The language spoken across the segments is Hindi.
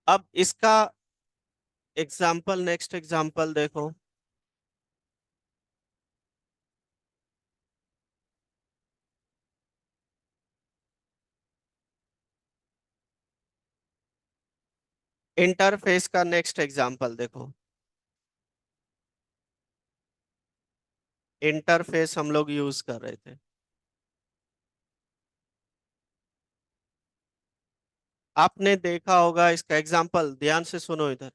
अब इसका एग्जाम्पल, नेक्स्ट एग्जाम्पल देखो। इंटरफेस का नेक्स्ट एग्जाम्पल देखो। इंटरफेस हम लोग यूज कर रहे थे। आपने देखा होगा इसका एग्जाम्पल, ध्यान से सुनो इधर।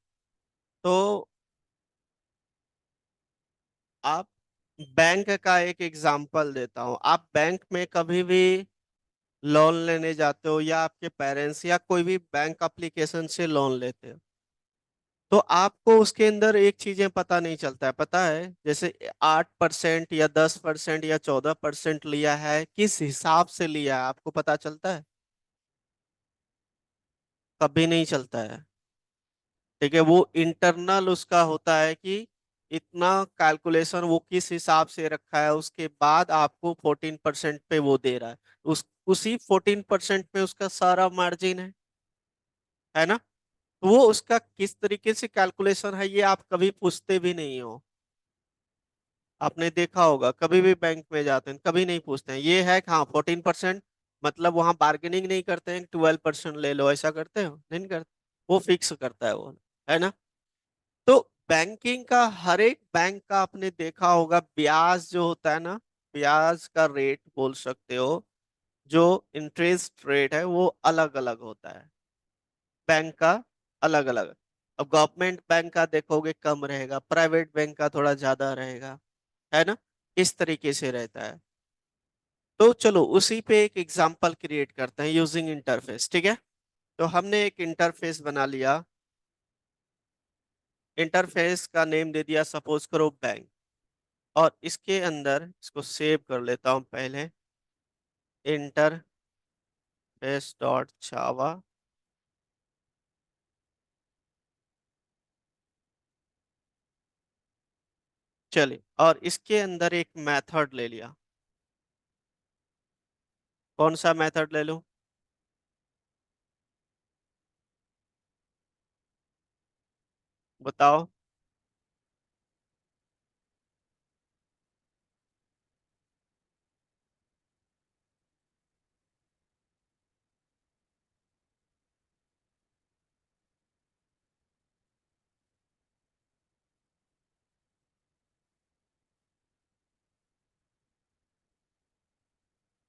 तो आप, बैंक का एक एग्जाम्पल देता हूँ। आप बैंक में कभी भी लोन लेने जाते हो, या आपके पेरेंट्स या कोई भी बैंक एप्लीकेशन से लोन लेते हो, तो आपको उसके अंदर एक चीजें पता नहीं चलता है। पता है, जैसे 8% या 10% या 14% लिया है, किस हिसाब से लिया है, आपको पता चलता है? कभी नहीं चलता है। ठीक है, वो इंटरनल उसका होता है कि इतना कैलकुलेशन वो किस हिसाब से रखा है, उसके बाद आपको 14% पे वो दे रहा है। उसी 14% में उसका सारा मार्जिन है ना। तो वो उसका किस तरीके से कैलकुलेशन है, ये आप कभी पूछते भी नहीं हो। आपने देखा होगा, कभी भी बैंक में जाते हैं कभी नहीं पूछते हैं, ये है कि हाँ 14%, मतलब वहां बार्गेनिंग नहीं करते हैं 12% ले लो, ऐसा करते हो? नहीं करते। वो फिक्स करता है वो, है ना। तो बैंकिंग का, हर एक बैंक का आपने देखा होगा, ब्याज जो होता है ना, ब्याज का रेट बोल सकते हो, जो इंटरेस्ट रेट है वो अलग अलग होता है बैंक का, अलग अलग। अब गवर्नमेंट बैंक का देखोगे कम रहेगा, प्राइवेट बैंक का थोड़ा ज्यादा रहेगा, है ना। इस तरीके से रहता है। तो चलो उसी पे एक एग्जांपल क्रिएट करते हैं यूजिंग इंटरफेस, ठीक है। तो हमने एक इंटरफेस बना लिया। इंटरफेस का नेम दे दिया, सपोज करो बैंक। और इसके अंदर इसको सेव कर लेता हूं पहले, इंटरफेस डॉट जावा। चलिए, और इसके अंदर एक मेथड ले लिया। कौन सा मेथड ले लूं? बताओ।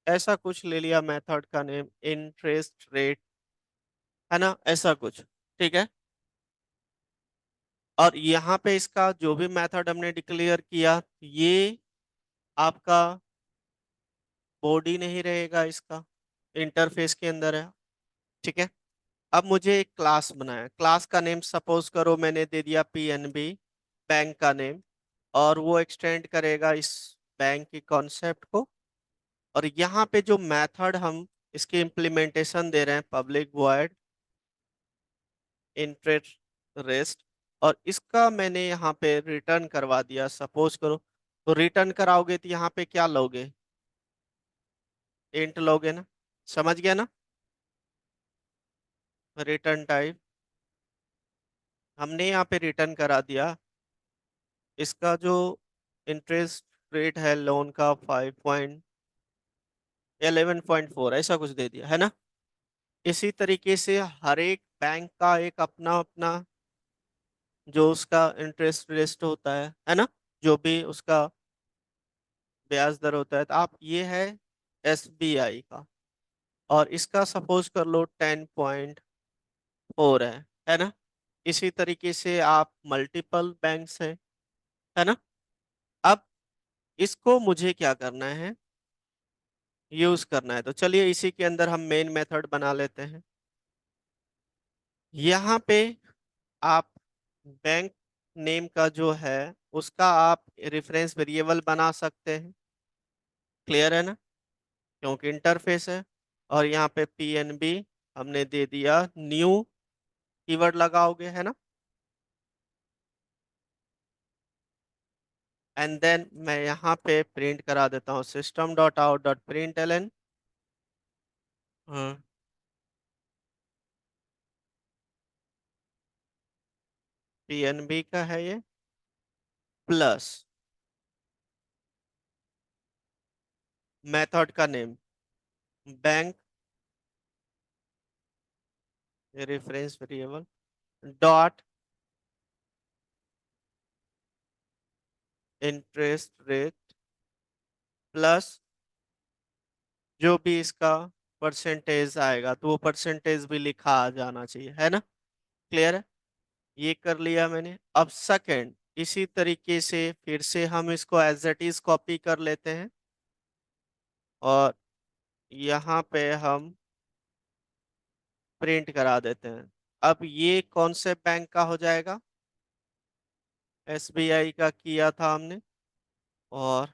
ऐसा कुछ ले लिया, मेथड का नेम इंटरेस्ट रेट, है ना, ऐसा कुछ। ठीक है। और यहाँ पे इसका जो भी मेथड हमने डिक्लेयर किया, ये आपका बॉडी नहीं रहेगा, इसका इंटरफेस के अंदर है। ठीक है। अब मुझे एक क्लास बनाया, क्लास का नेम सपोज करो मैंने दे दिया पीएनबी, बैंक का नेम। और वो एक्सटेंड करेगा इस बैंक की कॉन्सेप्ट को। और यहाँ पे जो मेथड हम इसके इम्प्लीमेंटेशन दे रहे हैं, पब्लिक वॉइड इंटरेस्ट रेस्ट, और इसका मैंने यहाँ पे रिटर्न करवा दिया, सपोज करो। तो रिटर्न कराओगे तो यहाँ पे क्या लोगे? इंट लोगे ना। समझ गया ना। रिटर्न टाइप हमने यहाँ पे रिटर्न करा दिया। इसका जो इंटरेस्ट रेट है लोन का 11.4 ऐसा कुछ दे दिया, है ना। इसी तरीके से हर एक बैंक का एक अपना अपना जो उसका इंटरेस्ट रेट होता है ना, जो भी उसका ब्याज दर होता है। तो आप, ये है एसबीआई का, और इसका सपोज कर लो 10.4 है ना। इसी तरीके से आप मल्टीपल बैंक्स है ना। अब इसको मुझे क्या करना है, यूज करना है। तो चलिए इसी के अंदर हम मेन मेथड बना लेते हैं। यहाँ पे आप बैंक नेम का जो है उसका आप रेफरेंस वेरिएबल बना सकते हैं। क्लियर है ना, क्योंकि इंटरफेस है। और यहाँ पे पीएनबी हमने दे दिया, न्यू कीवर्ड लगाओगे, है ना। एंड देन मैं यहाँ पे प्रिंट करा देता हूँ system dot out dot print L N. PNB का है ये, प्लस मेथड का name bank reference variable dot interest rate plus जो भी इसका परसेंटेज आएगा तो वो परसेंटेज भी लिखा आ जाना चाहिए, है ना। क्लियर है। ये कर लिया मैंने। अब सेकंड, इसी तरीके से फिर से हम इसको एज इट इज कॉपी कर लेते हैं और यहाँ पे हम प्रिंट करा देते हैं। अब ये कौन से बैंक का हो जाएगा, एसबीआई का किया था हमने। और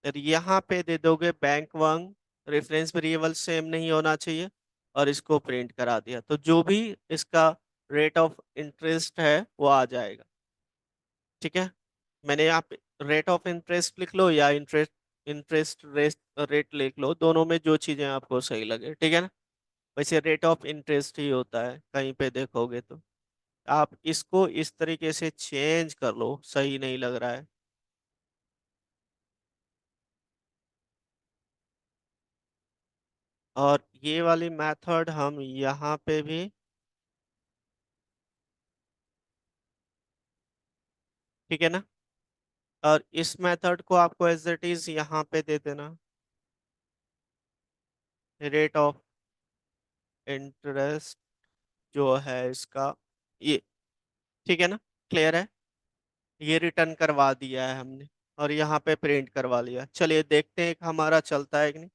फिर यहाँ पे दे दोगे bank one, reference variable same नहीं होना चाहिए, और इसको प्रिंट करा दिया तो जो भी इसका रेट ऑफ इंटरेस्ट है वो आ जाएगा। ठीक है। मैंने यहाँ पे रेट ऑफ इंटरेस्ट लिख लो या इंटरेस्ट इंटरेस्ट रेट रेट लिख लो, दोनों में जो चीजें आपको सही लगे, ठीक है ना। वैसे रेट ऑफ इंटरेस्ट ही होता है कहीं पे देखोगे तो। आप इसको इस तरीके से चेंज कर लो, सही नहीं लग रहा है। और ये वाली मेथड हम यहाँ पे भी, ठीक है ना। और इस मेथड को आपको एज इट इज यहाँ पे दे देना, रेट ऑफ इंटरेस्ट जो है इसका ये, ठीक है ना। क्लियर है। ये रिटर्न करवा दिया है हमने और यहाँ पे प्रिंट करवा लिया। चलिए देखते हैं कि हमारा चलता है कि नहीं।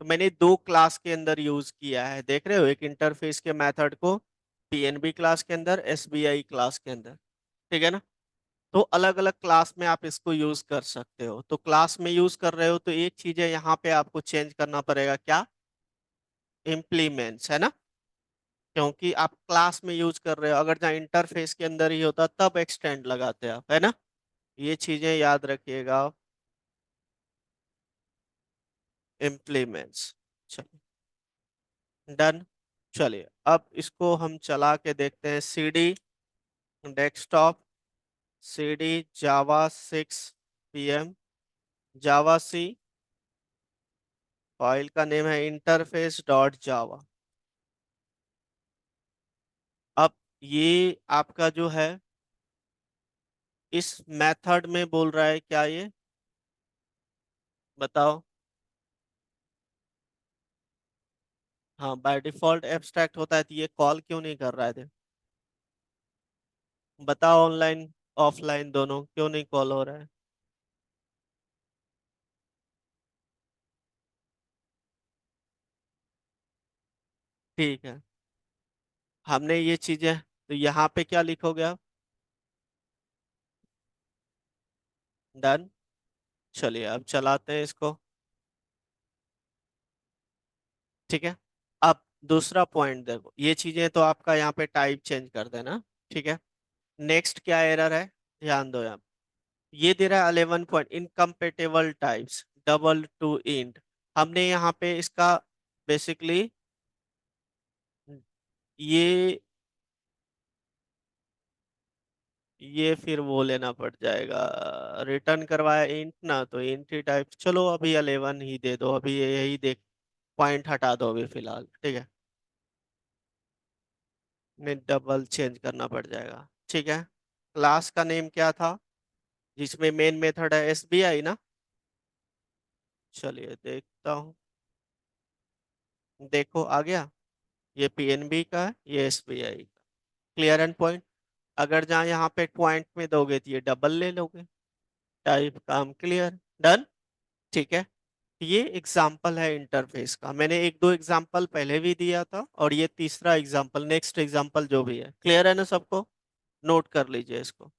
तो मैंने दो क्लास के अंदर यूज किया है, देख रहे हो, एक इंटरफेस के मेथड को पीएनबी क्लास के अंदर, एसबीआई क्लास के अंदर, ठीक है ना। तो अलग अलग क्लास में आप इसको यूज कर सकते हो। तो क्लास में यूज कर रहे हो तो एक चीज है, यहाँ पे आपको चेंज करना पड़ेगा, क्या, इम्प्लीमेंट्स, है ना। क्योंकि आप क्लास में यूज कर रहे हो, अगर जहाँ इंटरफेस के अंदर ही होता तब एक्सटेंड लगाते आप, है ना। ये चीजें याद रखिएगा। इम्प्लीमेंट्स, चलिए डन। चलिए अब इसको हम चला के देखते हैं। सीडी डेस्कटॉप, सीडी जावा 6 पीएम, जावा सी, फाइल का नेम है इंटरफेस डॉट जावा। अब ये आपका जो है इस मेथड में बोल रहा है क्या ये, बताओ। हाँ, बाय डिफॉल्ट एब्स्ट्रैक्ट होता है तो ये कॉल क्यों नहीं कर रहा है, बताओ। ऑनलाइन ऑफलाइन दोनों क्यों नहीं कॉल हो रहा है। ठीक है, हमने ये चीजें, तो यहाँ पे क्या लिखोगे आप, डन। चलिए अब चलाते हैं इसको। ठीक है। अब दूसरा पॉइंट देखो, ये चीजें तो आपका यहाँ पे टाइप चेंज कर देना, ठीक है। नेक्स्ट क्या एरर है, ध्यान दो यहाँ। ये दे रहा है 11 point incompatible types double two int. हमने यहाँ पे इसका बेसिकली ये ये फिर वो लेना पड़ जाएगा, रिटर्न करवाया इंट ना, तो इंट ही टाइप, चलो अभी 11 ही दे दो, अभी यही देख, पॉइंट हटा दो अभी फिलहाल, ठीक है। नहीं, डबल चेंज करना पड़ जाएगा, ठीक है। क्लास का नेम क्या था जिसमें मेन मेथड है, एसबीआई ना। चलिए देखता हूँ, देखो आ गया। ये पीएनबी का है, ये एसबीआई का। Clear and point. अगर जहाँ यहाँ पे पॉइंट में दोगे तो ये डबल ले लोगे, टाइप काम क्लियर, डन। ठीक है। ये एग्जाम्पल है इंटरफेस का, मैंने एक दो एग्जाम्पल पहले भी दिया था और ये तीसरा एग्जाम्पल, नेक्स्ट एग्जाम्पल जो भी है, क्लियर है ना सबको, नोट कर लीजिए इसको।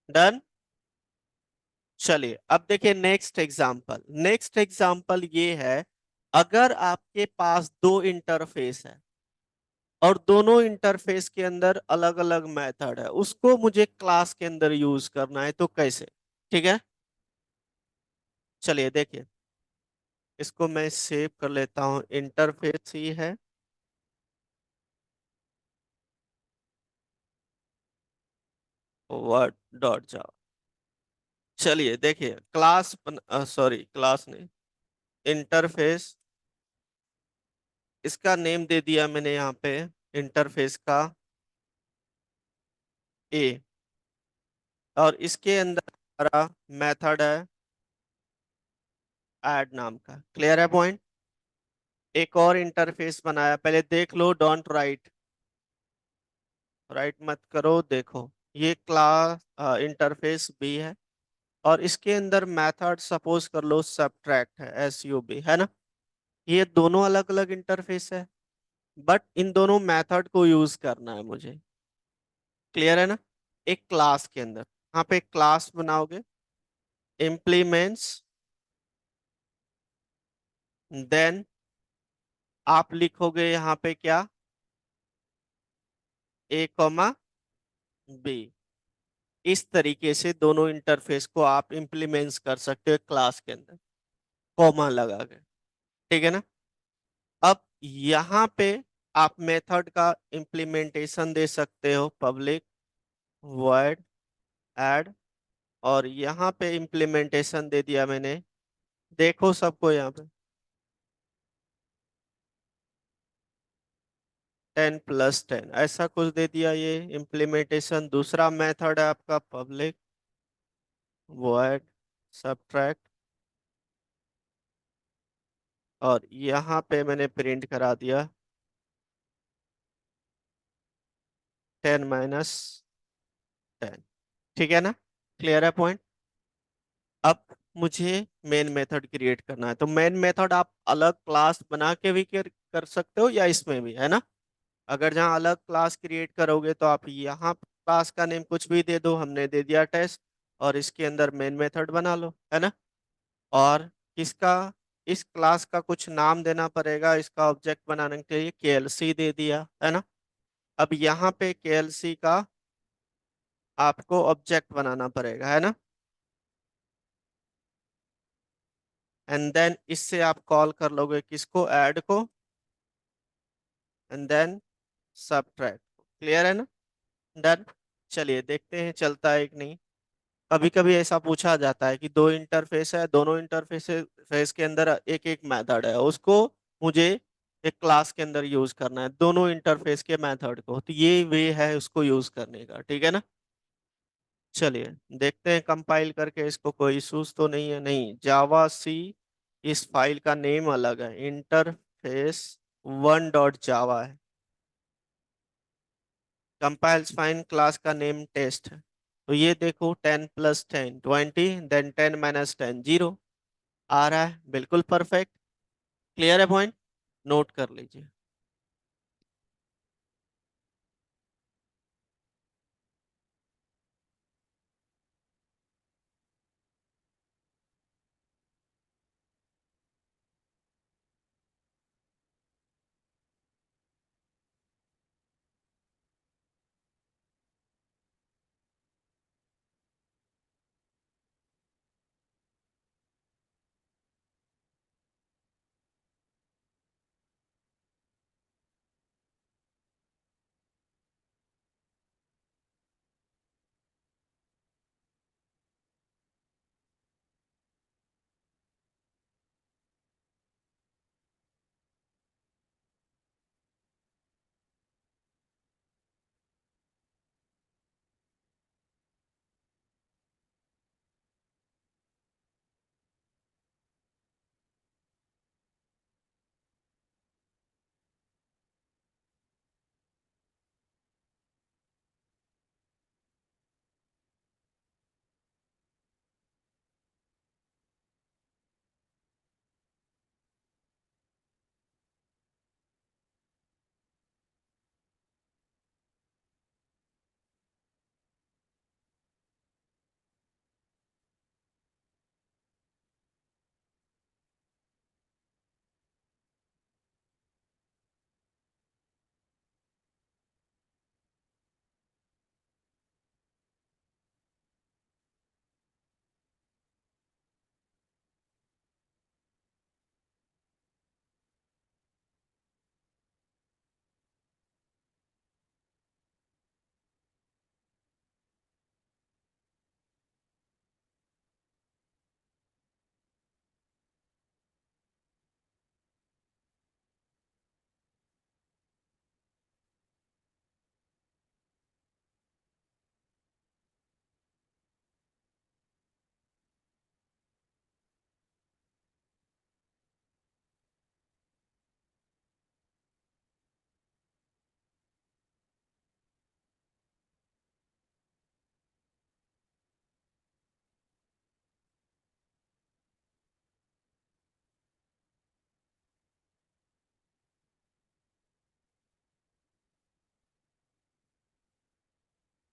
डन। चलिए अब देखिए नेक्स्ट एग्जांपल। नेक्स्ट एग्जांपल ये है, अगर आपके पास दो इंटरफेस है और दोनों इंटरफेस के अंदर अलग अलग मेथड है, उसको मुझे क्लास के अंदर यूज करना है, तो कैसे? ठीक है, चलिए देखिए, इसको मैं सेव कर लेता हूं, इंटरफेस ही है। वर्ड डॉट जावा। चलिए देखिए, क्लास, सॉरी क्लास नहीं, इंटरफेस, इसका नेम दे दिया मैंने यहाँ पे, इंटरफेस का ए। और इसके अंदर हमारा मेथड है ऐड नाम का। क्लियर है पॉइंट? एक और इंटरफेस बनाया, पहले देख लो, डोंट राइट, राइट मत करो, देखो। ये क्लास इंटरफेस बी है, और इसके अंदर मेथड सपोज कर लो सब्ट्रैक्ट है, SUB है ना। ये दोनों अलग अलग इंटरफेस है, बट इन दोनों मेथड को यूज करना है मुझे। क्लियर है ना? एक क्लास के अंदर, यहाँ पे क्लास बनाओगे, इम्प्लीमेंट्स, देन आप लिखोगे यहाँ पे क्या, A, B। इस तरीके से दोनों इंटरफेस को आप इंप्लीमेंट्स कर सकते हो क्लास के अंदर, कॉमा लगा के। ठीक है ना? अब यहाँ पे आप मेथड का इंप्लीमेंटेशन दे सकते हो, पब्लिक वॉइड ऐड, और यहाँ पे इंप्लीमेंटेशन दे दिया मैंने, देखो सबको यहाँ पे 10+10 ऐसा कुछ दे दिया। ये इम्प्लीमेंटेशन। दूसरा मेथड है आपका पब्लिक वॉइड सब्ट्रैक्ट, और यहाँ पे मैंने प्रिंट करा दिया 10-10। ठीक है ना? क्लियर है पॉइंट? अब मुझे मेन मेथड क्रिएट करना है, तो मेन मेथड आप अलग क्लास बना के भी कर सकते हो, या इसमें भी, है ना। अगर जहाँ अलग क्लास क्रिएट करोगे तो आप यहाँ क्लास का नेम कुछ भी दे दो, हमने दे दिया टेस्ट, और इसके अंदर मेन मेथड बना लो, है ना। और किसका, इस क्लास का कुछ नाम देना पड़ेगा, इसका ऑब्जेक्ट बनाने के लिए KLC दे दिया, है ना। अब यहाँ पे KLC का आपको ऑब्जेक्ट बनाना पड़ेगा, है ना। एंड देन इससे आप कॉल कर लोगे किसको, ऐड को, एंड देन सब्ट्रैक्ट। क्लियर है ना? डन। चलिए देखते हैं चलता है कि नहीं। कभी कभी ऐसा पूछा जाता है कि दो इंटरफेस है, दोनों इंटरफेस फेस के अंदर एक एक मेथड है, उसको मुझे एक क्लास के अंदर यूज करना है, दोनों इंटरफेस के मेथड को, तो ये वे है उसको यूज करने का। ठीक है ना? चलिए देखते हैं कंपाइल करके, इसको कोई इशूज तो नहीं है, नहीं। जावा सी, इस फाइल का नेम अलग है, इंटरफेस 1.java है। कंपाइल्स फाइन, क्लास का नेम टेस्ट है। तो ये देखो 10+10 20, देन 10-10 0 आ रहा है, बिल्कुल परफेक्ट। क्लियर है पॉइंट? नोट कर लीजिए।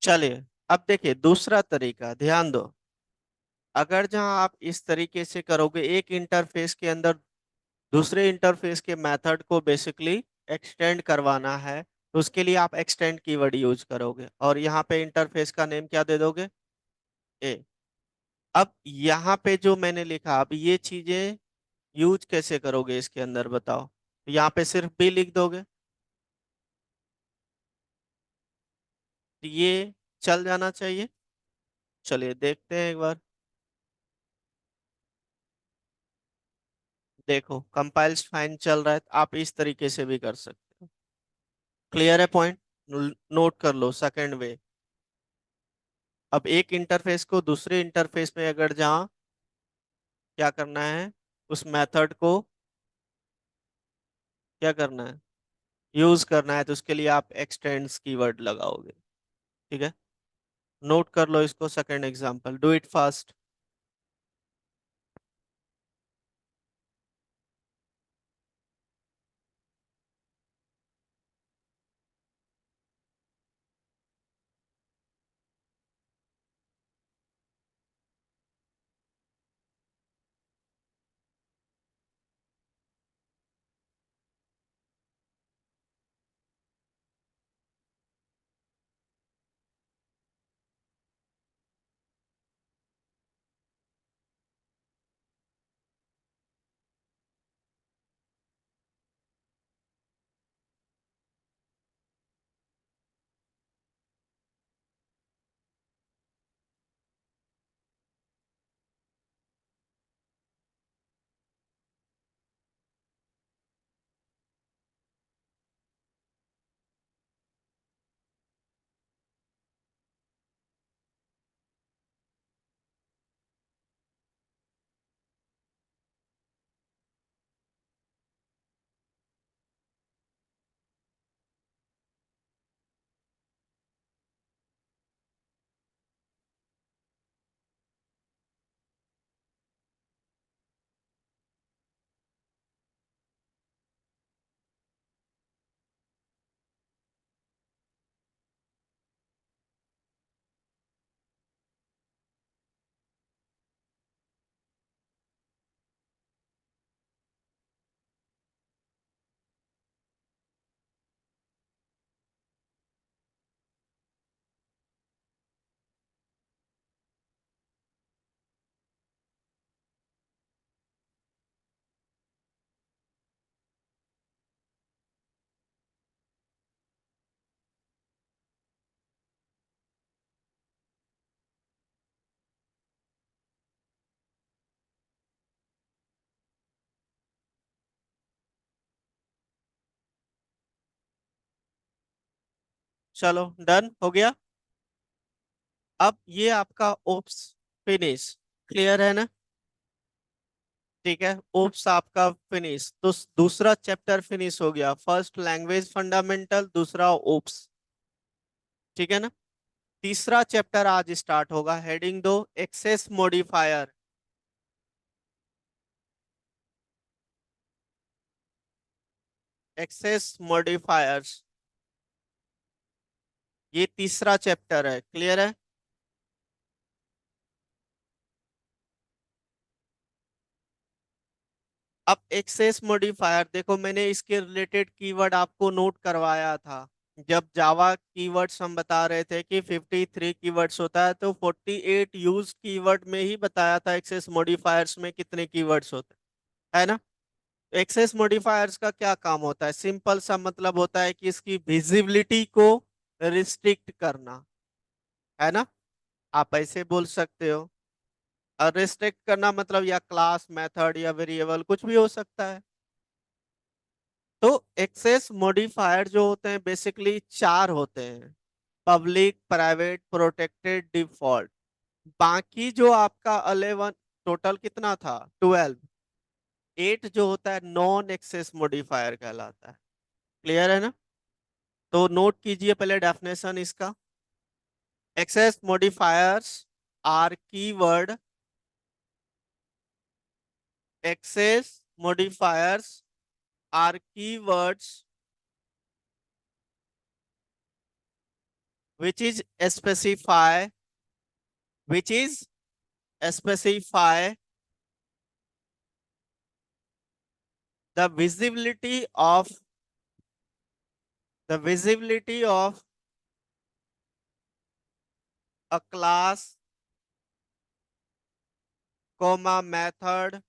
चलिए, अब देखिए दूसरा तरीका, ध्यान दो। अगर जहां आप इस तरीके से करोगे, एक इंटरफेस के अंदर दूसरे इंटरफेस के मेथड को बेसिकली एक्सटेंड करवाना है, तो उसके लिए आप एक्सटेंड कीवर्ड यूज करोगे और यहाँ पे इंटरफेस का नेम क्या दे दोगे? ए। अब यहाँ पे जो मैंने लिखा, अब ये चीजें यूज कैसे करोगे इसके अंदर बताओ? तो यहाँ पे सिर्फ बी लिख दोगे, तो ये चल जाना चाहिए। चलिए देखते हैं एक बार। देखो कंपाइल्स फाइन चल रहा है, तो आप इस तरीके से भी कर सकते हो। क्लियर है पॉइंट? नोट कर लो सेकंड वे। अब एक इंटरफेस को दूसरे इंटरफेस में अगर जहाँ क्या करना है, उस मेथड को क्या करना है, यूज करना है, तो उसके लिए आप एक्सटेंड्स कीवर्ड लगाओगे। ठीक है, नोट कर लो इसको। Second example, do it fast. चलो डन हो गया। अब ये आपका ओप्स फिनिश क्लियर है ना? ठीक है, ओप्स आपका फिनिश, तो दूसरा चैप्टर फिनिश हो गया। फर्स्ट लैंग्वेज फंडामेंटल, दूसरा ओप्स। ठीक है ना? तीसरा चैप्टर आज स्टार्ट होगा। हेडिंग दो, एक्सेस मॉडिफायर। एक्सेस मॉडिफायर्स, ये तीसरा चैप्टर है। क्लियर है? अब एक्सेस मॉडिफायर देखो, मैंने इसके रिलेटेड कीवर्ड आपको नोट करवाया था। जब जावा कीवर्ड्स हम बता रहे थे कि 53 कीवर्ड्स होता है, तो 48 यूज कीवर्ड में ही बताया था एक्सेस मॉडिफायर्स में कितने कीवर्ड्स होते हैं, है ना? एक्सेस मॉडिफायर्स का क्या काम होता है? सिंपल सा मतलब होता है कि इसकी विजिबिलिटी को रिस्ट्रिक्ट करना, है ना? आप ऐसे बोल सकते हो। और रिस्ट्रिक्ट करना मतलब या क्लास, मेथड या वेरिएबल कुछ भी हो सकता है। तो एक्सेस मॉडिफायर जो होते हैं बेसिकली चार होते हैं: पब्लिक, प्राइवेट, प्रोटेक्टेड, डिफॉल्ट। बाकी जो आपका 11, टोटल कितना था? 12। 8 जो होता है नॉन एक्सेस मॉडिफायर कहलाता है। क्लियर है ना? तो नोट कीजिए पहले डेफिनेशन इसका। Access modifiers are keyword, access modifiers are keywords which is specify which is specify the visibility of a class, comma method,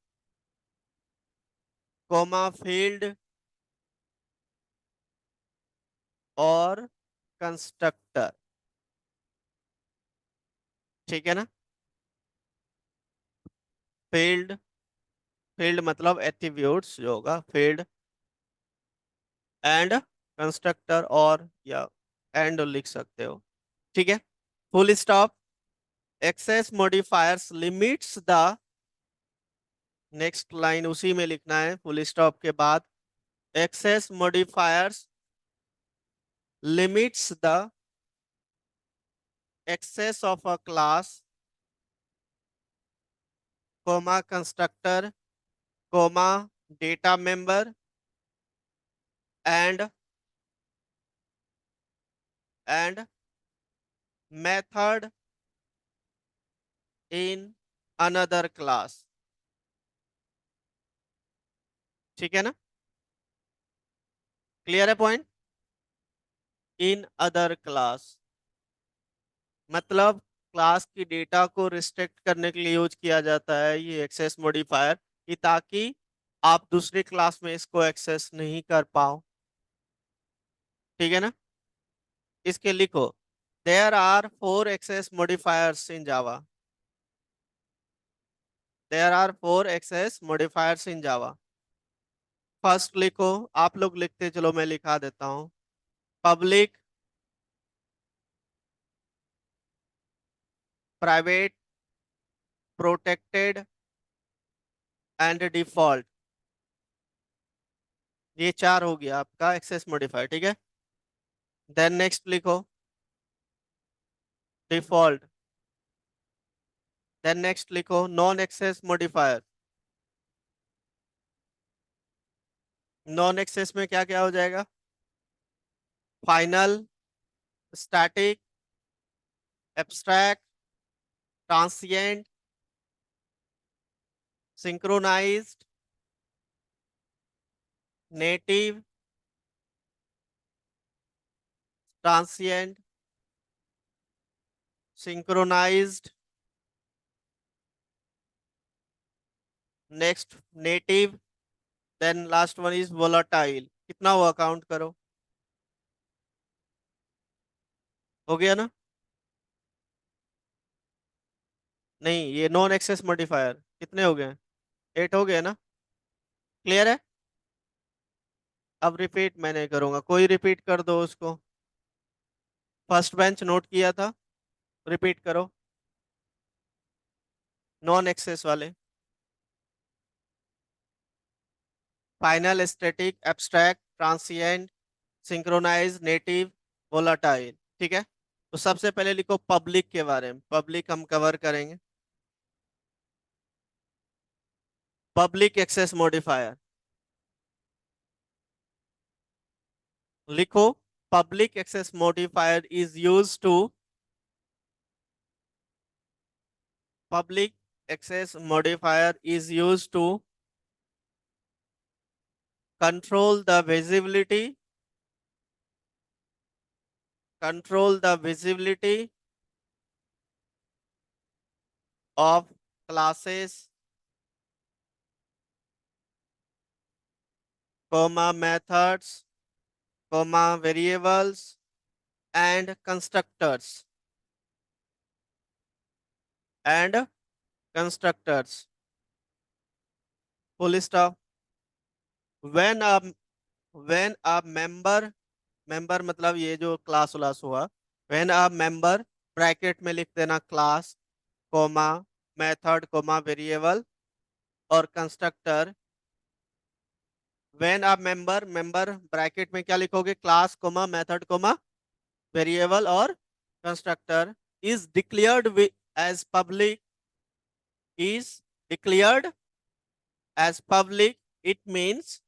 comma field और कंस्ट्रक्टर। ठीक है ना। फील्ड, फील्ड मतलब एट्रीब्यूट्स जो होगा, फील्ड एंड कंस्ट्रक्टर, और या एंड लिख सकते हो। ठीक है। Full stop. Access modifiers limits the, next line उसी में लिखना है फुल स्टॉप के बाद। Access modifiers limits the access of a class, comma constructor, comma data member and and method in another class. ठीक है ना। क्लियर है पॉइंट। इन अदर क्लास मतलब क्लास की डेटा को रिस्ट्रिक्ट करने के लिए यूज किया जाता है ये एक्सेस मॉडिफायर, कि ताकि आप दूसरी क्लास में इसको एक्सेस नहीं कर पाओ। ठीक है ना। इसके लिखो, there are four access modifiers in Java. There are four access modifiers in Java. First लिखो, आप लोग लिखते चलो मैं लिखा देता हूँ। Public, private, protected and default. ये चार हो गया आपका एक्सेस मॉडिफायर। ठीक है। देन नेक्स्ट लिखो, डिफॉल्ट। देन नेक्स्ट लिखो, non access modifier. Non access में क्या क्या हो जाएगा? Final, static, abstract, transient, synchronized, native, transient, synchronized, next native, then last one is volatile. कितना हुआ काउंट करो। हो गया ना। नहीं, ये नॉन एक्सेस मॉडिफायर कितने हो गए? 8 हो गए ना। क्लियर है। अब रिपीट मैं नहीं करूंगा, कोई रिपीट कर दो उसको। फर्स्ट बेंच नोट किया था, रिपीट करो। नॉन एक्सेस वाले, final, static, abstract, transient, synchronize, native, volatile. ठीक है। तो सबसे पहले लिखो पब्लिक के बारे में, पब्लिक हम कवर करेंगे। पब्लिक एक्सेस मॉडिफायर लिखो। Public access modifier is use to, public access modifier is used to control the visibility of classes, comma methods, comma variables and and constructors, full stop। when a when a member मतलब ये जो क्लास उलास हुआ, when a member, ब्रैकेट में लिख देना class, comma method, comma variable और constructor. When a member bracket में क्या लिखोगे? Class, comma method, comma variable और constructor is declared as public, is declared as public, it means,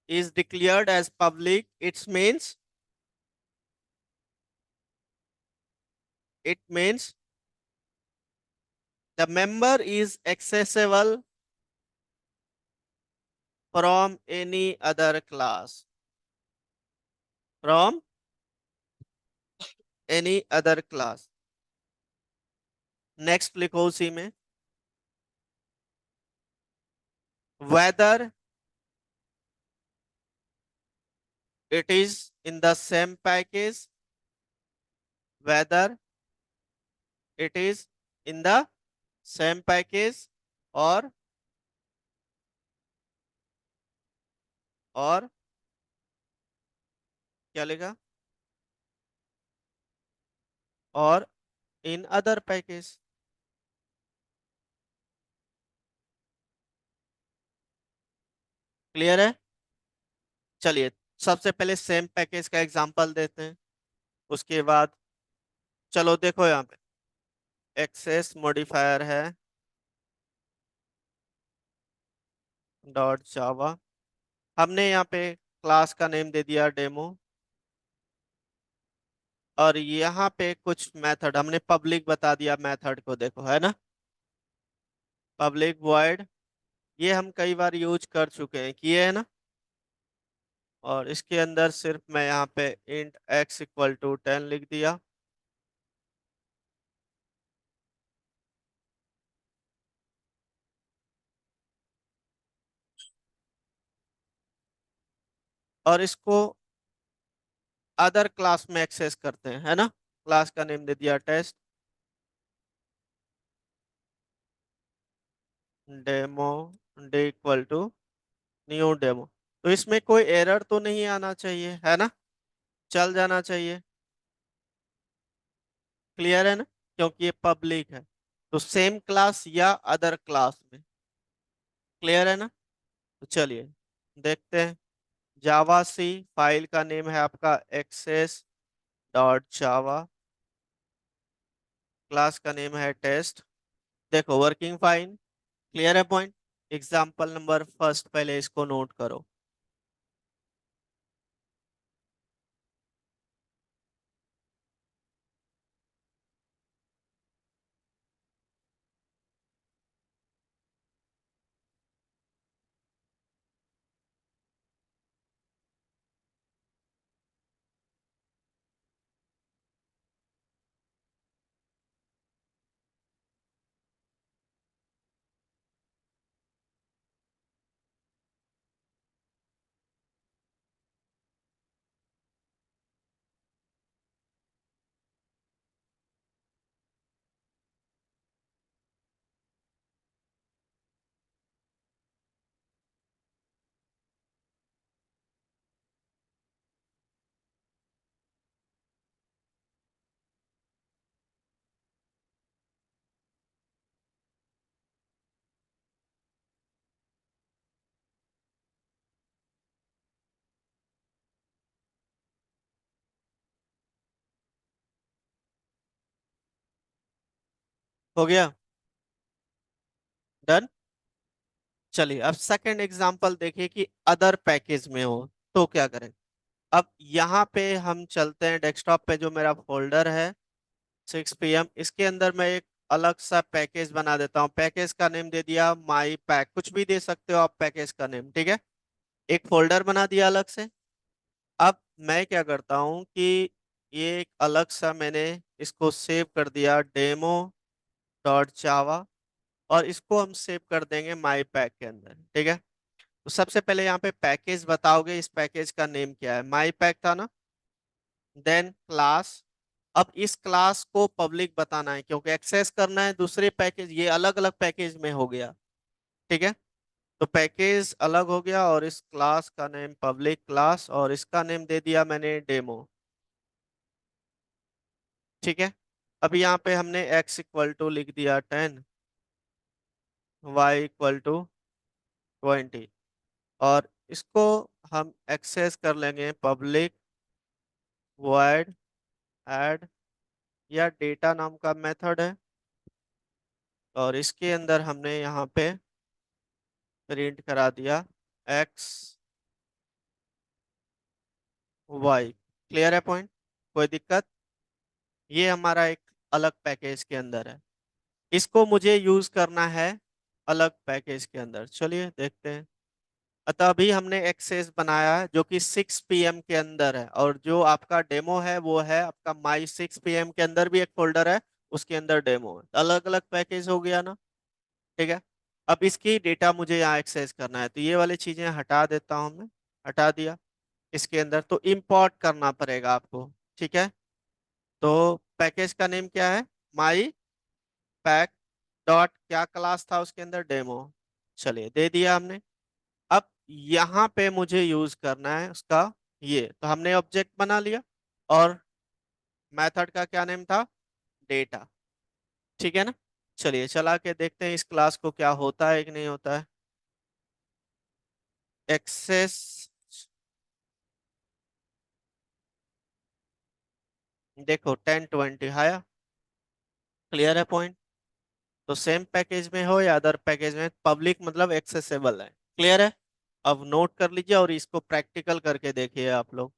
is declared as public, it means It means the member is accessible from any other class. From any other class. Next लिखो उसी में, whether it is in the same package, whether it is in the same package or और क्या लिखा, और इन अदर पैकेज। क्लियर है? चलिए, सबसे पहले सेम पैकेज का एग्जांपल देते हैं, उसके बाद चलो देखो यहाँ पे एक्सेस मॉडिफायर है डॉट जावा, हमने यहाँ पे क्लास का नेम दे दिया डेमो, और यहाँ पे कुछ मेथड हमने पब्लिक बता दिया मेथड को, देखो है ना, पब्लिक वॉइड, ये हम कई बार यूज कर चुके हैं, किए है ना। और इसके अंदर सिर्फ मैं यहाँ पे इंट x इक्वल टू 10 लिख दिया, और इसको अदर क्लास में एक्सेस करते हैं, है ना। क्लास का नेम दे दिया test demo, d equal to new demo. तो इसमें कोई एरर तो नहीं आना चाहिए, है ना, चल जाना चाहिए। क्लियर है ना, क्योंकि ये पब्लिक है, तो सेम क्लास या अदर क्लास में। क्लियर है ना, तो चलिए देखते हैं। जावा सी, फाइल का नेम है आपका एक्सेस डॉट जावा, क्लास का नेम है टेस्ट, देखो वर्किंग फाइन। क्लियर है पॉइंट। एग्जाम्पल नंबर फर्स्ट, पहले इसको नोट करो। हो गया, डन। चलिए अब सेकंड एग्जांपल देखिए कि अदर पैकेज में हो तो क्या करें। अब यहाँ पे हम चलते हैं डेस्कटॉप पे, जो मेरा फोल्डर है 6 PM, इसके अंदर मैं एक अलग सा पैकेज बना देता हूँ। पैकेज का नेम दे दिया माई पैक, कुछ भी दे सकते हो आप पैकेज का नेम, ठीक है। एक फोल्डर बना दिया अलग से। अब मैं क्या करता हूँ कि ये एक अलग सा मैंने इसको सेव कर दिया डेमो डॉट जावा, और इसको हम सेव कर देंगे माई पैक के अंदर, ठीक है। तो सबसे पहले यहाँ पे पैकेज बताओगे, इस पैकेज का नेम क्या है, माई पैक था ना। देन क्लास, अब इस क्लास को पब्लिक बताना है क्योंकि एक्सेस करना है दूसरे पैकेज, ये अलग अलग पैकेज में हो गया, ठीक है। तो पैकेज अलग हो गया, और इस क्लास का नेम पब्लिक क्लास, और इसका नेम दे दिया मैंने डेमो, ठीक है। अब यहाँ पे हमने x इक्वल टू लिख दिया 10, y इक्वल टू 20, और इसको हम एक्सेस कर लेंगे पब्लिक वॉइड ऐड, या डेटा नाम का मेथड है, और इसके अंदर हमने यहाँ पे प्रिंट करा दिया x y। क्लियर है पॉइंट, कोई दिक्कत। ये हमारा एक अलग पैकेज के अंदर है। इसको मुझे यूज करना है अलग पैकेज के अंदर। चलिए देखते हैं। अतः अभी हमने एक्सेस बनाया है जो कि 6 PM के अंदर है, और जो आपका डेमो है वो है आपका माई 6 PM के अंदर भी एक फोल्डर है, उसके अंदर डेमो है। अलग अलग पैकेज हो गया ना। ठीक है। अब इसकी डेटा मुझे यहाँ एक्सेस करना है, तो ये वाली चीजें हटा देता हूँ मैं। हटा दिया। इसके अंदर तो इंपोर्ट करना पड़ेगा आपको। ठीक है। तो पैकेज का नेम क्या है? माई पैक डॉट क्या क्लास था उसके अंदर? डेमो। चलिए दे दिया हमने। अब यहाँ पे मुझे यूज करना है उसका। ये तो हमने ऑब्जेक्ट बना लिया, और मेथड का क्या नेम था? डेटा। ठीक है ना। चलिए चला के देखते हैं इस क्लास को क्या होता है कि नहीं होता है। एक्सेस। देखो 1020 आया। क्लियर है पॉइंट? तो सेम पैकेज में हो या अदर पैकेज में, पब्लिक मतलब एक्सेसिबल है। क्लियर है? अब नोट कर लीजिए और इसको प्रैक्टिकल करके देखिए आप लोग।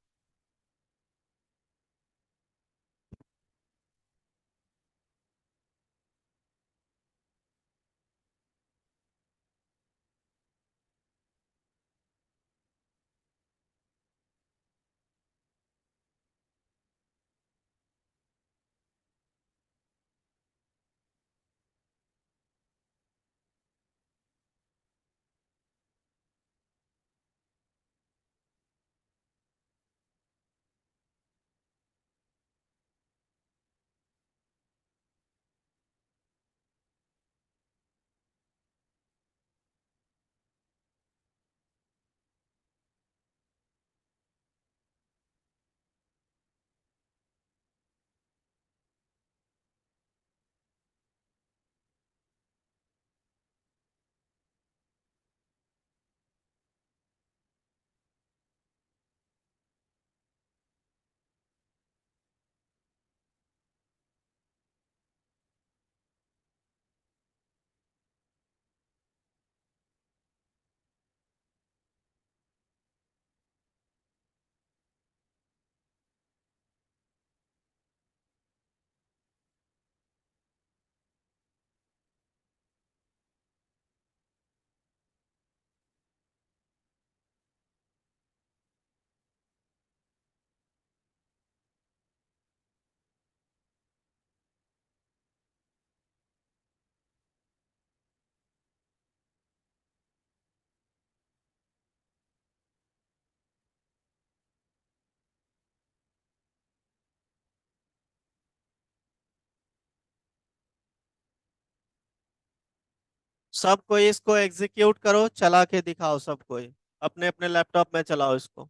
सब कोई इसको एग्जीक्यूट करो, चला के दिखाओ सब कोई। अपने अपने लैपटॉप में चलाओ इसको।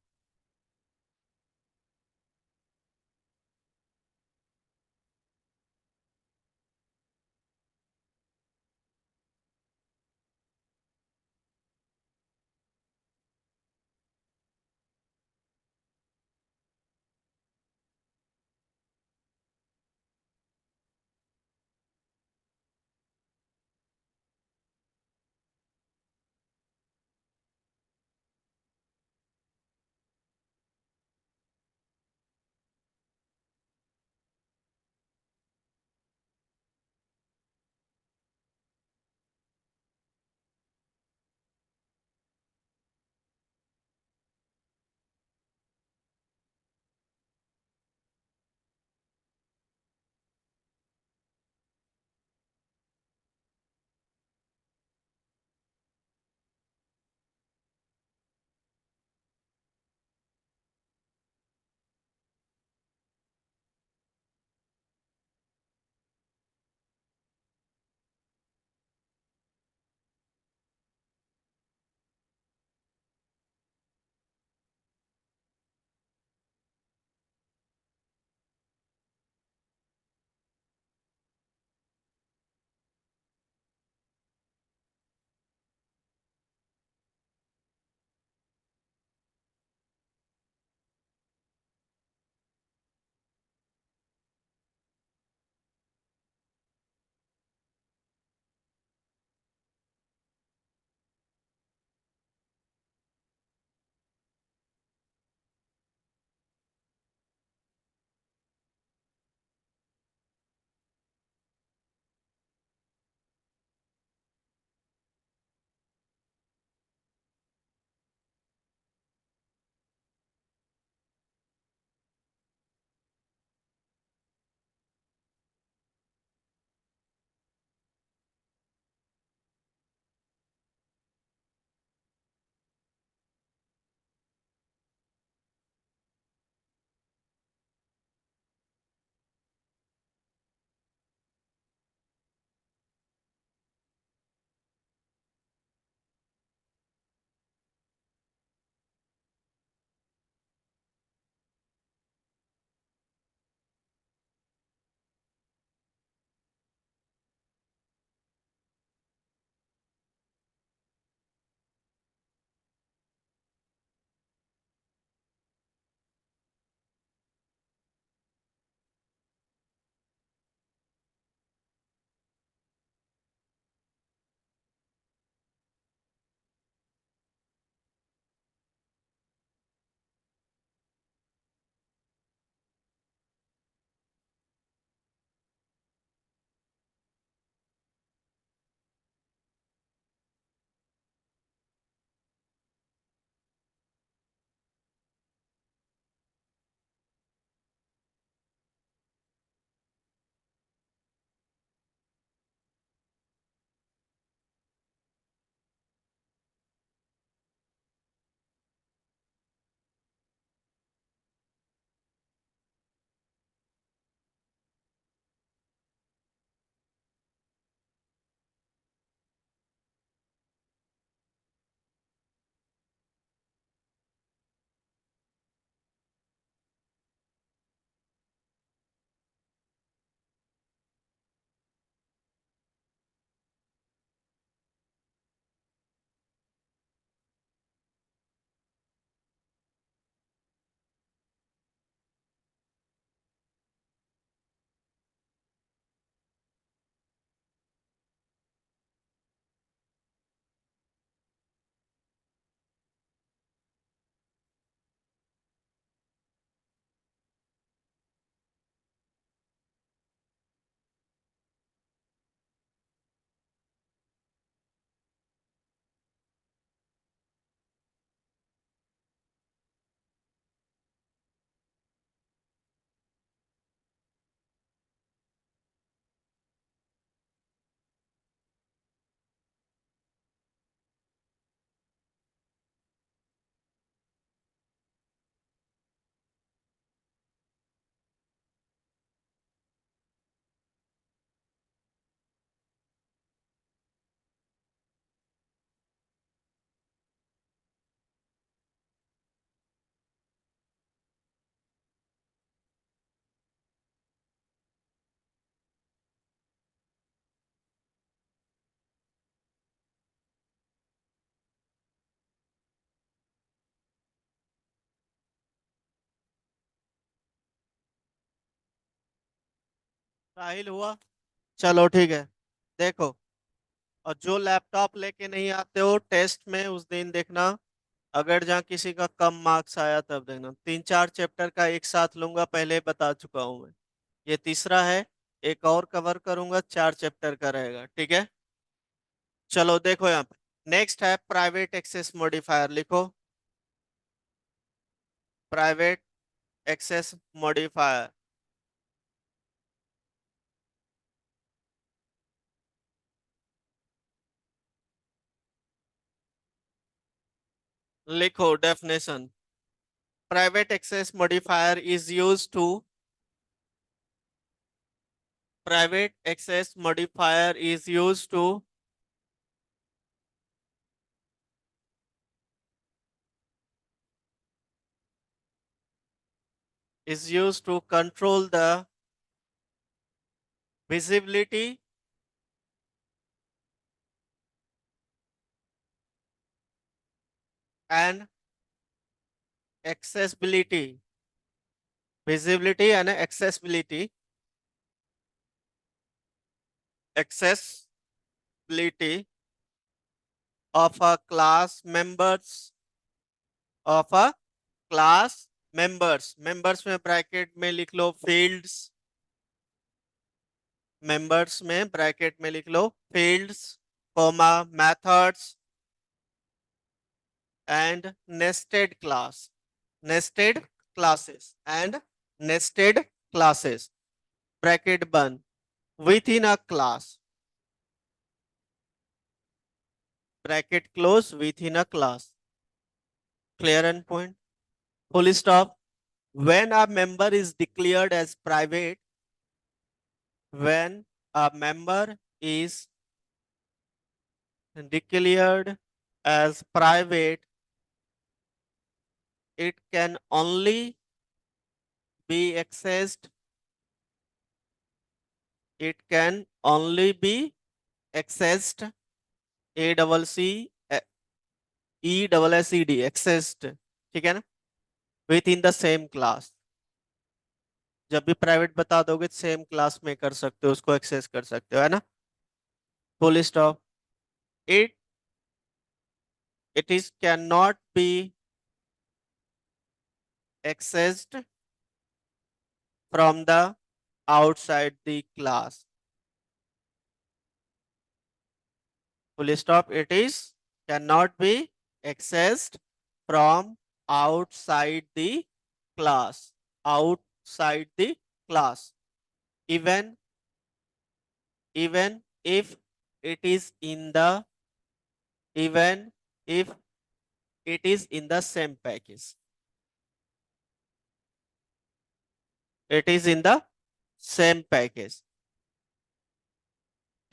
साहिल हुआ। चलो ठीक है। देखो, और जो लैपटॉप लेके नहीं आते हो टेस्ट में उस दिन देखना, अगर जहाँ किसी का कम मार्क्स आया तब देखना। 3-4 चैप्टर का एक साथ लूंगा, पहले बता चुका हूं मैं। ये तीसरा है। एक और कवर करूंगा, 4 चैप्टर का रहेगा, ठीक है। चलो देखो यहाँ पे। नेक्स्ट है प्राइवेट एक्सेस मॉडिफायर, लिखो। Private access modifier. लिखो definition. Private access modifier is use to private access modifier is used to control the visibility and accessibility, visibility and accessibility of a class members of a class members में ब्रैकेट में लिख लो फील्ड्स, members में ब्रैकेट में लिख लो fields, comma methods and nested class, nested nested classes bracket बंद, within a class bracket close, within a class. Clear and point. Full stop. When a member is declared as private, when a member is declared as private, it can only be accessed, it can only be accessed, a double c e double s e d, accessed, ठीक है ना, with in the same class. जब भी प्राइवेट बता दोगे सेम क्लास में कर सकते हो, उसको एक्सेस कर सकते हो, है ना। Full stop. It it is can not be accessed from the outside the class. Full stop. It is cannot be accessed from outside the class. Outside the class. Even even if it is in the even if it is in the same package. It is in the same package.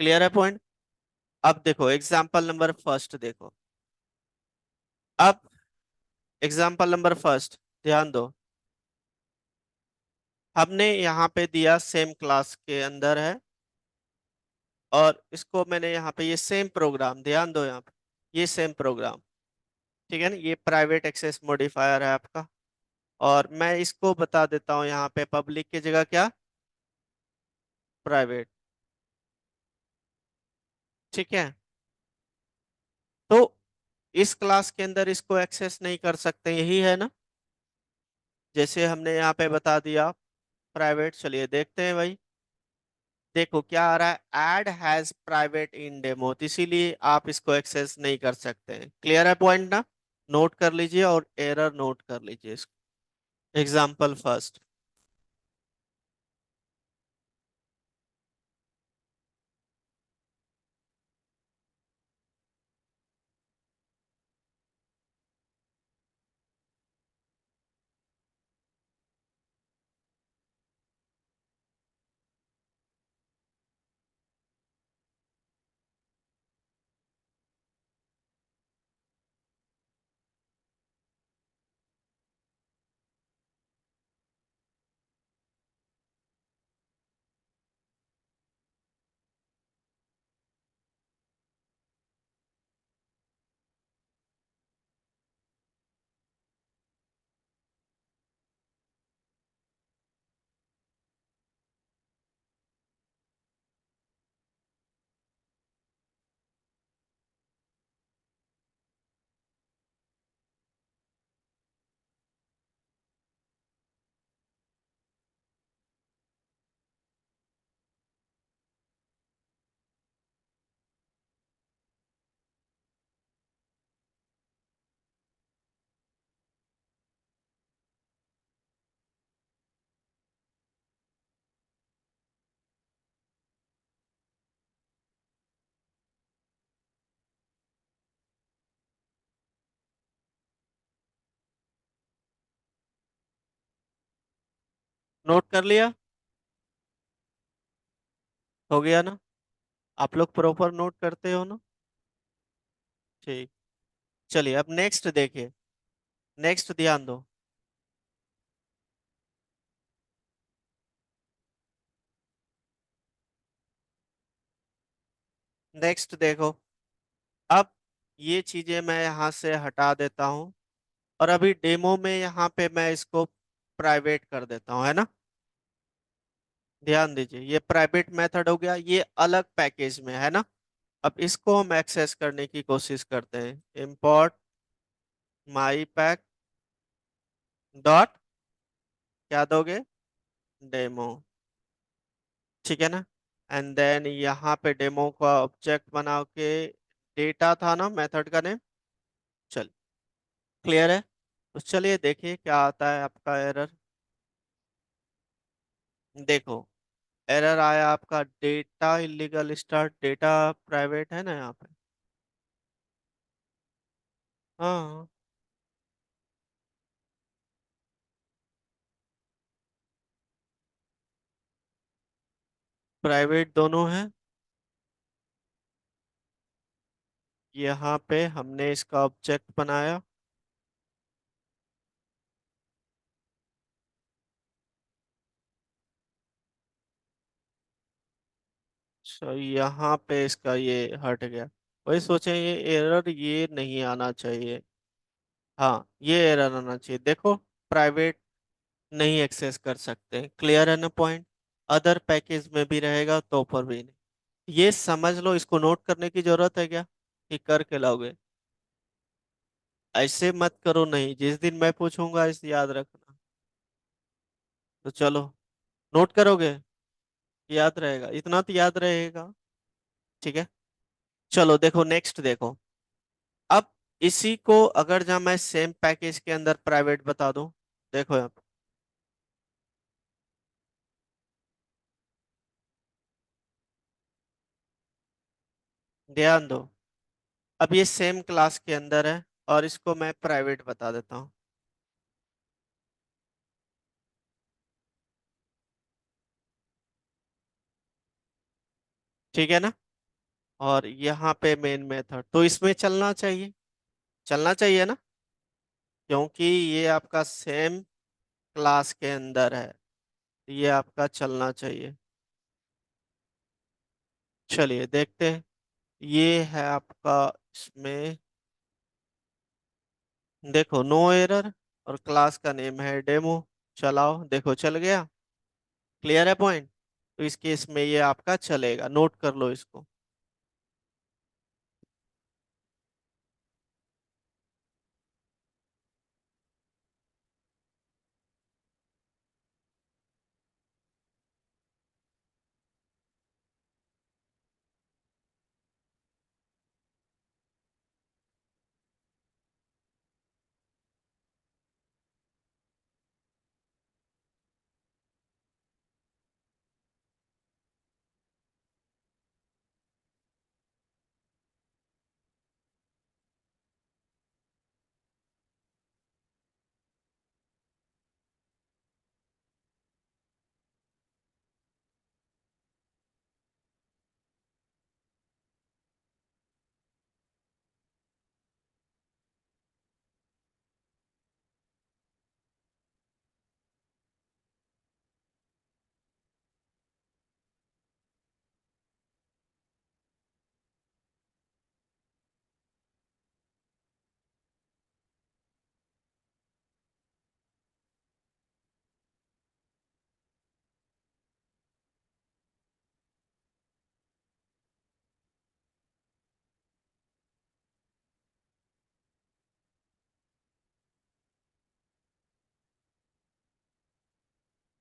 Clear है पॉइंट। अब देखो एग्जांपल नंबर फर्स्ट देखो। अब एग्जांपल नंबर फर्स्ट ध्यान दो। हमने यहाँ पे दिया सेम क्लास के अंदर है, और इसको मैंने यहाँ पे ये सेम प्रोग्राम, ध्यान दो यहाँ पे, ये सेम प्रोग्राम, ठीक है ना। ये प्राइवेट एक्सेस मॉडिफायर है आपका, और मैं इसको बता देता हूँ यहाँ पे पब्लिक की जगह क्या, प्राइवेट, ठीक है। तो इस क्लास के अंदर इसको एक्सेस नहीं कर सकते, यही है ना, जैसे हमने यहाँ पे बता दिया प्राइवेट। चलिए देखते हैं भाई। देखो क्या आ रहा है, id has private in demo, तो इसीलिए आप इसको एक्सेस नहीं कर सकते हैं। क्लियर है पॉइंट ना। नोट कर लीजिए और एरर नोट कर लीजिए इसको। Example first. नोट कर लिया? हो गया ना? आप लोग प्रॉपर नोट करते हो ना? ठीक। चलिए अब नेक्स्ट देखिए। नेक्स्ट ध्यान दो। नेक्स्ट देखो। अब ये चीजें मैं यहाँ से हटा देता हूँ, और अभी डेमो में यहाँ पे मैं इसको प्राइवेट कर देता हूँ, है ना? ध्यान दीजिए, ये प्राइवेट मेथड हो गया, ये अलग पैकेज में है ना। अब इसको हम एक्सेस करने की कोशिश करते हैं। इंपोर्ट माई पैक डॉट, क्या दोगे? डेमो। ठीक है ना? एंड देन यहाँ पे डेमो का ऑब्जेक्ट बना के, डेटा था ना मेथड का नेम। चल, क्लियर है? तो चलिए देखिए क्या आता है आपका एरर। देखो, एरर आया आपका, data illegal start, data private है ना यहाँ पे। हाँ, प्राइवेट दोनों है। यहाँ पे हमने इसका ऑब्जेक्ट बनाया। तो यहाँ पे इसका ये हट गया। वही सोचे, ये एरर ये नहीं आना चाहिए। हाँ, ये एरर आना चाहिए, देखो। प्राइवेट नहीं एक्सेस कर सकते, क्लियर है ना पॉइंट? अदर पैकेज में भी रहेगा तो पर भी नहीं। ये समझ लो, इसको नोट करने की जरूरत है क्या कि करके लाओगे? ऐसे मत करो, नहीं, जिस दिन मैं पूछूंगा इसे याद रखना। तो चलो, नोट करोगे? याद रहेगा, इतना तो याद रहेगा। ठीक है। चलो देखो, नेक्स्ट देखो। अब इसी को अगर जहाँ मैं सेम पैकेज के अंदर प्राइवेट बता दूं, देखो यहाँ पे, ध्यान दो। अब ये सेम क्लास के अंदर है, और इसको मैं प्राइवेट बता देता हूँ। ठीक है ना? और यहाँ पे मेन मेथड तो इसमें चलना चाहिए। चलना चाहिए ना, क्योंकि ये आपका सेम क्लास के अंदर है। ये आपका चलना चाहिए। चलिए देखते हैं। ये है आपका, इसमें देखो, नो एरर, और क्लास का नेम है डेमो। चलाओ, देखो चल गया। क्लियर है पॉइंट? तो इस केस में ये आपका चलेगा, नोट कर लो इसको।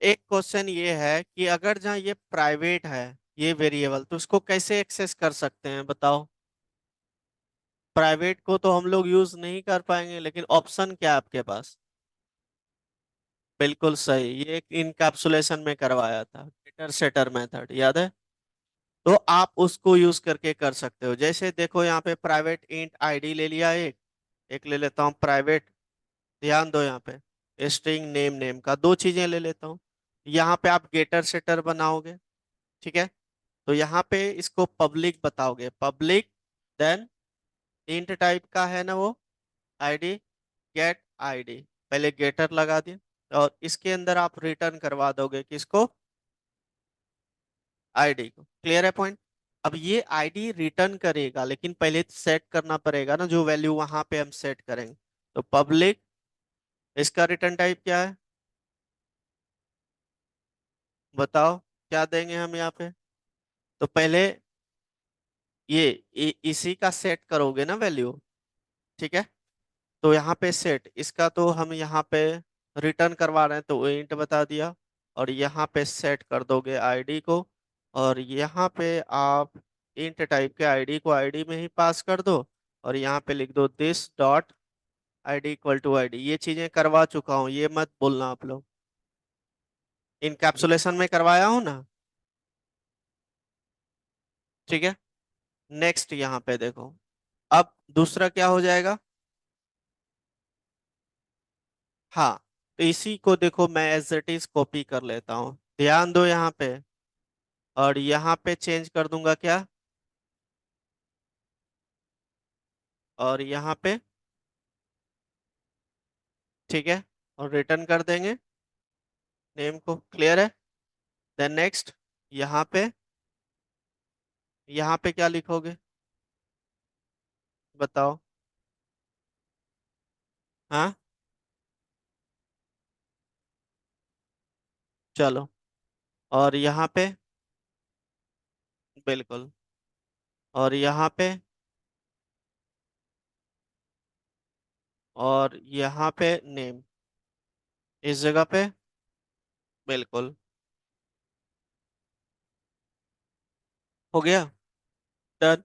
एक क्वेश्चन ये है कि अगर जहाँ ये प्राइवेट है, ये वेरिएबल, तो उसको कैसे एक्सेस कर सकते हैं बताओ? प्राइवेट को तो हम लोग यूज नहीं कर पाएंगे, लेकिन ऑप्शन क्या है आपके पास? बिल्कुल सही, ये एक इनकैप्सुलेशन में करवाया था, गेटर सेटर मेथड, याद है? तो आप उसको यूज करके कर सकते हो। जैसे देखो, यहाँ पे प्राइवेट इंट आईडी ले लिया, एक एक ले लेता हूँ प्राइवेट। ध्यान दो यहाँ पे, स्ट्रिंग नेम, नेम का दो चीजें ले लेता हूँ। यहाँ पे आप गेटर सेटर बनाओगे, ठीक है। तो यहाँ पे इसको पब्लिक बताओगे, पब्लिक, देन इंट टाइप का है ना वो, आईडी, गेट आईडी, पहले गेटर लगा दिया, और इसके अंदर आप रिटर्न करवा दोगे किसको, आईडी को। क्लियर है पॉइंट। अब ये आईडी रिटर्न करेगा, लेकिन पहले सेट करना पड़ेगा ना जो वैल्यू वहां पे हम सेट करेंगे। तो पब्लिक, इसका रिटर्न टाइप क्या है, बताओ क्या देंगे हम यहाँ पे। तो पहले ये इसी का सेट करोगे ना वैल्यू, ठीक है। तो यहाँ पे सेट इसका, तो हम यहाँ पे रिटर्न करवा रहे हैं तो इंट बता दिया, और यहाँ पे सेट कर दोगे आईडी को, और यहाँ पे आप इंट टाइप के आईडी को आईडी में ही पास कर दो, और यहाँ पे लिख दो this dot ID equal to ID. ये चीजें करवा चुका हूँ, ये मत बोलना आप लोग, इनकैप्सुलेशन में करवाया हूँ ना, ठीक है। नेक्स्ट यहाँ पे देखो, अब दूसरा क्या हो जाएगा, हाँ, तो इसी को देखो मैं एज इट इज कॉपी कर लेता हूँ, ध्यान दो यहाँ पे, और यहाँ पे चेंज कर दूंगा क्या, और यहाँ पे, ठीक है, और रिटर्न कर देंगे नेम को। क्लियर है। देन नेक्स्ट, यहाँ पे, यहाँ पे क्या लिखोगे, बताओ। हाँ, चलो, और यहाँ पे, बिल्कुल, और यहाँ पे, और यहाँ पे नेम, इस जगह पे, बिल्कुल, हो गया, डन।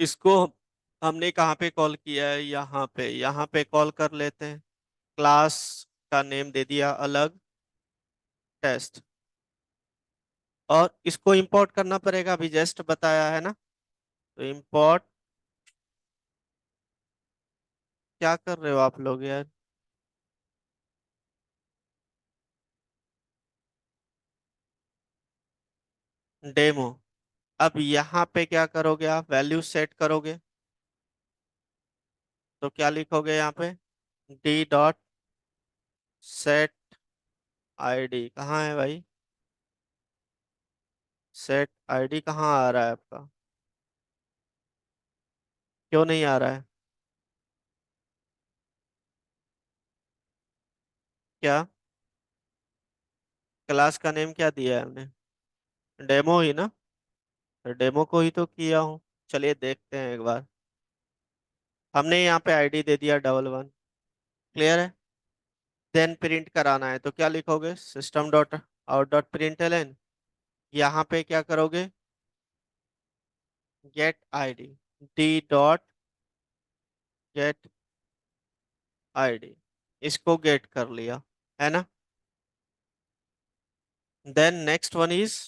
इसको हमने कहाँ पे कॉल किया है, यहाँ पे कॉल कर लेते हैं, क्लास का नेम दे दिया अलग, टेस्ट, और इसको इंपोर्ट करना पड़ेगा, अभी जस्ट बताया है ना। तो इंपोर्ट, क्या कर रहे हो आप लोग यार, डेमो। अब यहाँ पे क्या करोगे, आप वैल्यू सेट करोगे, तो क्या लिखोगे यहाँ पे, डी डॉट सेट आईडी, कहाँ है भाई, सेट आईडी कहाँ आ रहा है आपका, क्यों नहीं आ रहा है, क्या, क्लास का नेम क्या दिया है हमने, डेमो ही ना, डेमो को ही तो किया हूँ। चलिए देखते हैं एक बार, हमने यहाँ पे आईडी दे दिया 11। क्लियर है। देन प्रिंट कराना है तो क्या लिखोगे, system dot out dot print l, यहाँ पे क्या करोगे, get ID, d dot get ID, इसको गेट कर लिया, है ना। देन नेक्स्ट वन इज,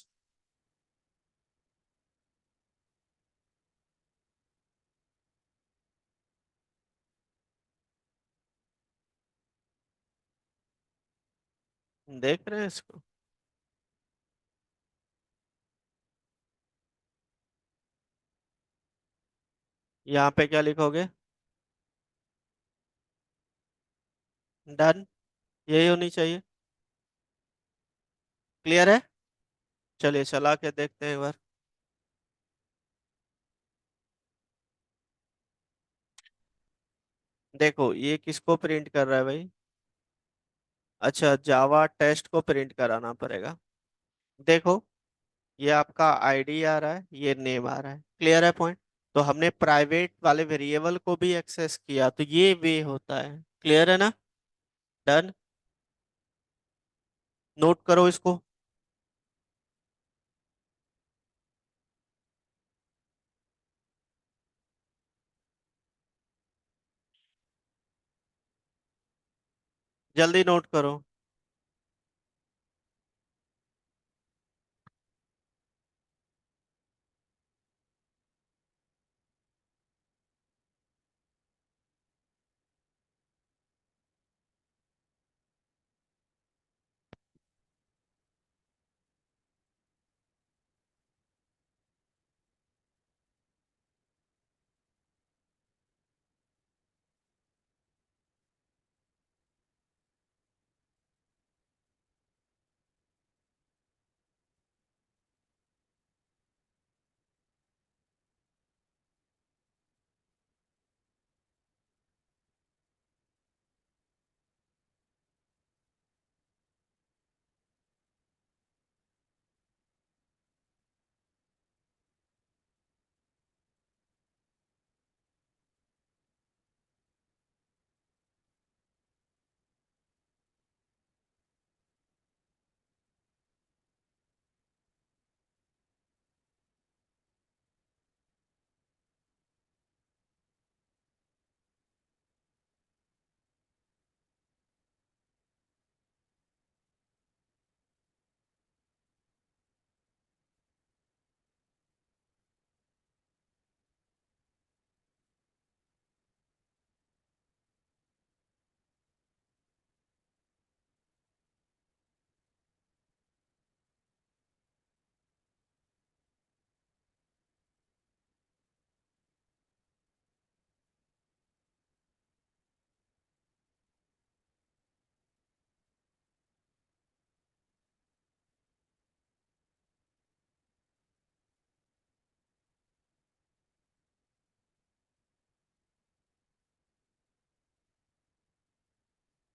देख रहे हैं इसको, यहाँ पे क्या लिखोगे, डन, यही होनी चाहिए। क्लियर है। चलिए चला के देखते हैं एक बार। देखो ये किसको प्रिंट कर रहा है भाई, अच्छा जावा टेस्ट को प्रिंट कराना पड़ेगा। देखो ये आपका आईडी आ रहा है, ये नेम आ रहा है। क्लियर है पॉइंट। तो हमने प्राइवेट वाले वेरिएबल को भी एक्सेस किया, तो ये वे होता है। क्लियर है ना। डन, नोट करो इसको। जल्दी नोट करो।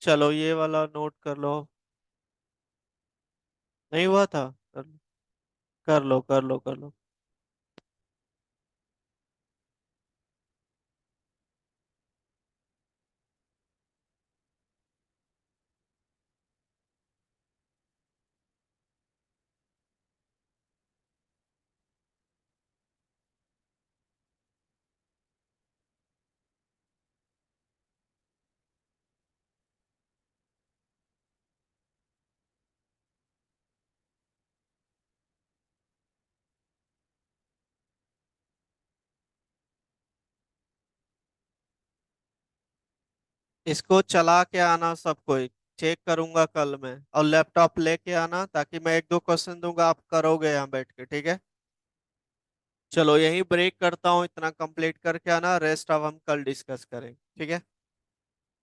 चलो ये वाला नोट कर लो। नहीं हुआ था? कर लो कर लो कर लो। इसको चला के आना सब कोई, चेक करूंगा कल मैं, और लैपटॉप लेके आना ताकि मैं एक दो क्वेश्चन दूंगा, आप करोगे यहाँ बैठ के, ठीक है? चलो यही ब्रेक करता हूँ, इतना कंप्लीट करके आना, रेस्ट अब हम कल डिस्कस करेंगे, ठीक है?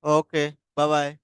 Okay, bye bye.